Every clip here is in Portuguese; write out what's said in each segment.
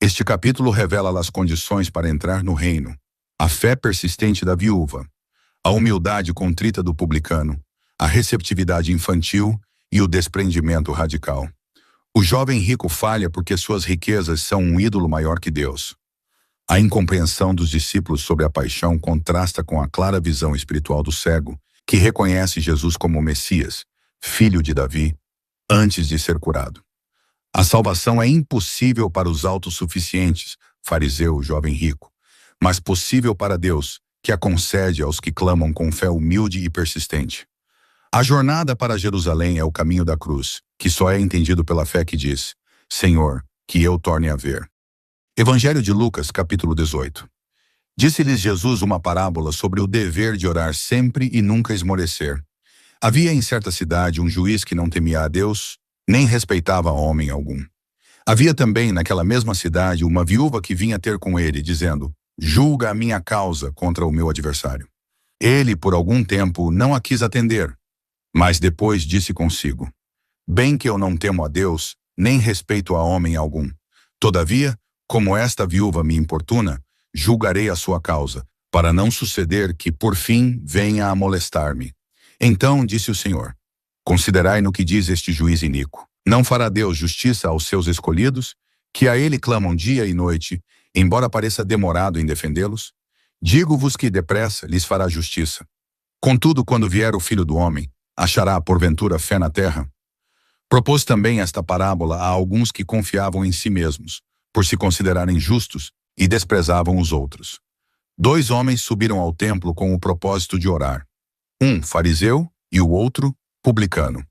Este capítulo revela as condições para entrar no reino: a fé persistente da viúva, a humildade contrita do publicano, a receptividade infantil e o desprendimento radical. O jovem rico falha porque suas riquezas são um ídolo maior que Deus. A incompreensão dos discípulos sobre a paixão contrasta com a clara visão espiritual do cego, que reconhece Jesus como o Messias, filho de Davi, antes de ser curado. A salvação é impossível para os autossuficientes, fariseu, jovem rico, mas possível para Deus, que a concede aos que clamam com fé humilde e persistente. A jornada para Jerusalém é o caminho da cruz, que só é entendido pela fé que diz: Senhor, que eu torne a ver. Evangelho de Lucas, capítulo 18. Disse-lhes Jesus uma parábola sobre o dever de orar sempre e nunca esmorecer. Havia em certa cidade um juiz que não temia a Deus, nem respeitava homem algum. Havia também naquela mesma cidade uma viúva que vinha ter com ele, dizendo: Julga a minha causa contra o meu adversário. Ele, por algum tempo, não a quis atender, mas depois disse consigo: Bem que eu não temo a Deus, nem respeito a homem algum. Todavia, como esta viúva me importuna, julgarei a sua causa, para não suceder que, por fim, venha a molestar-me. Então disse o Senhor: Considerai no que diz este juiz iníquo. Não fará Deus justiça aos seus escolhidos, que a ele clamam dia e noite, embora pareça demorado em defendê-los? Digo-vos que depressa lhes fará justiça. Contudo, quando vier o Filho do Homem, achará porventura fé na terra? Propôs também esta parábola a alguns que confiavam em si mesmos, por se considerarem justos, e desprezavam os outros. 2 homens subiram ao templo com o propósito de orar. Um fariseu e o outro publicano.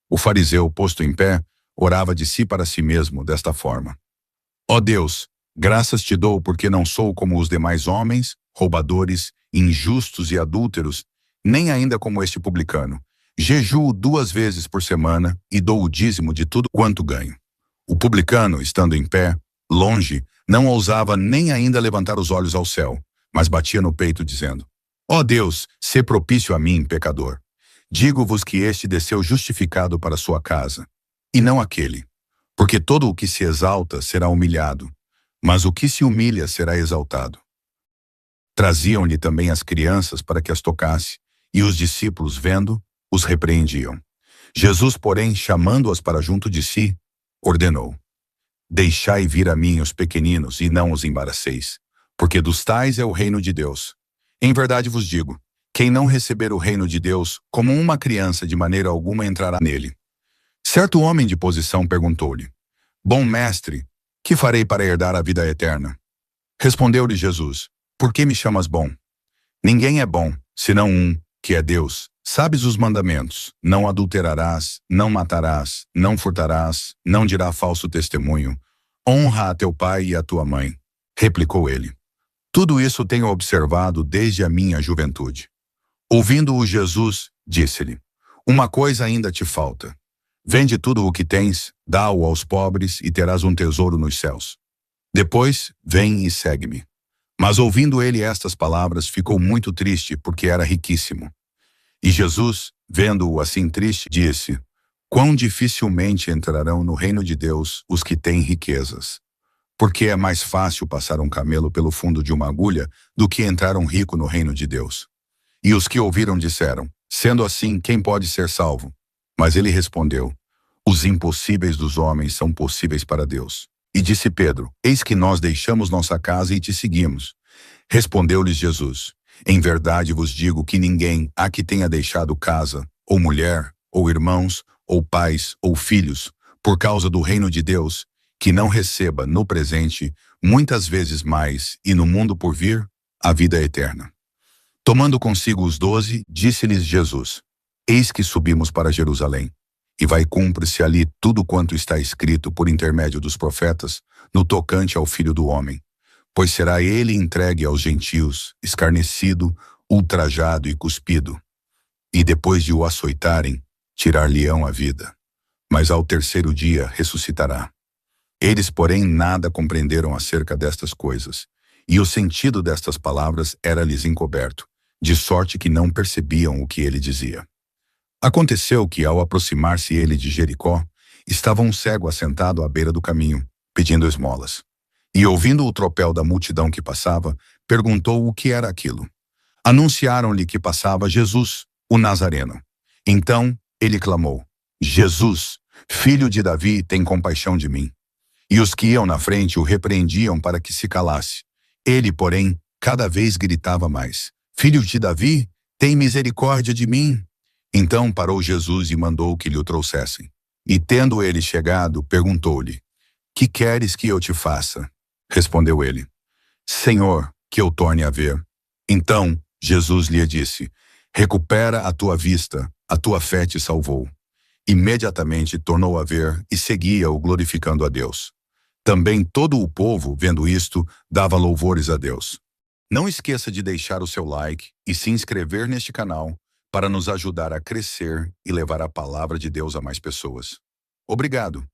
O fariseu, posto em pé, orava de si para si mesmo desta forma: Ó Deus, graças te dou porque não sou como os demais homens, roubadores, injustos e adúlteros, nem ainda como este publicano. Jejuo 2 vezes por semana e dou o dízimo de tudo quanto ganho. O publicano, estando em pé, longe, não ousava nem ainda levantar os olhos ao céu, mas batia no peito dizendo: Ó Deus, sê propício a mim, pecador. Digo-vos que este desceu justificado para sua casa, e não aquele. Porque todo o que se exalta será humilhado, mas o que se humilha será exaltado. Traziam-lhe também as crianças para que as tocasse, e os discípulos, vendo, os repreendiam. Jesus, porém, chamando-as para junto de si, ordenou: Deixai vir a mim os pequeninos e não os embaraceis, porque dos tais é o reino de Deus. Em verdade vos digo, quem não receber o reino de Deus como uma criança, de maneira alguma entrará nele. Certo homem de posição perguntou-lhe: Bom mestre, que farei para herdar a vida eterna? Respondeu-lhe Jesus: Por que me chamas bom? Ninguém é bom, senão um, que é Deus. Sabes os mandamentos: não adulterarás, não matarás, não furtarás, não dirá falso testemunho, honra a teu pai e a tua mãe. Replicou ele: Tudo isso tenho observado desde a minha juventude. Ouvindo-o Jesus, disse-lhe: Uma coisa ainda te falta. Vende tudo o que tens, dá-o aos pobres e terás um tesouro nos céus. Depois, vem e segue-me. Mas ouvindo ele estas palavras, ficou muito triste, porque era riquíssimo. E Jesus, vendo-o assim triste, disse: Quão dificilmente entrarão no reino de Deus os que têm riquezas. Porque é mais fácil passar um camelo pelo fundo de uma agulha do que entrar um rico no reino de Deus. E os que ouviram disseram: Sendo assim, quem pode ser salvo? Mas ele respondeu: Os impossíveis dos homens são possíveis para Deus. E disse Pedro: Eis que nós deixamos nossa casa e te seguimos. Respondeu-lhes Jesus: Em verdade vos digo que ninguém há que tenha deixado casa, ou mulher, ou irmãos, ou pais, ou filhos, por causa do reino de Deus, que não receba no presente muitas vezes mais, e no mundo por vir, a vida eterna. Tomando consigo os 12, disse-lhes Jesus: Eis que subimos para Jerusalém, e vai cumprir-se ali tudo quanto está escrito por intermédio dos profetas, no tocante ao Filho do Homem. Pois será ele entregue aos gentios, escarnecido, ultrajado e cuspido. E depois de o açoitarem, tirar-lhe-ão a vida. Mas ao 3º dia ressuscitará. Eles, porém, nada compreenderam acerca destas coisas, e o sentido destas palavras era-lhes encoberto, de sorte que não percebiam o que ele dizia. Aconteceu que, ao aproximar-se ele de Jericó, estava um cego assentado à beira do caminho, pedindo esmolas. E ouvindo o tropel da multidão que passava, perguntou o que era aquilo. Anunciaram-lhe que passava Jesus, o Nazareno. Então ele clamou: Jesus, filho de Davi, tem compaixão de mim. E os que iam na frente o repreendiam para que se calasse. Ele, porém, cada vez gritava mais: Filho de Davi, tem misericórdia de mim. Então parou Jesus e mandou que lhe o trouxessem. E tendo ele chegado, perguntou-lhe: Que queres que eu te faça? Respondeu ele: Senhor, que eu torne a ver. Então Jesus lhe disse: Recupera a tua vista, a tua fé te salvou. Imediatamente tornou a ver e seguia-o glorificando a Deus. Também todo o povo, vendo isto, dava louvores a Deus. Não esqueça de deixar o seu like e se inscrever neste canal para nos ajudar a crescer e levar a palavra de Deus a mais pessoas. Obrigado.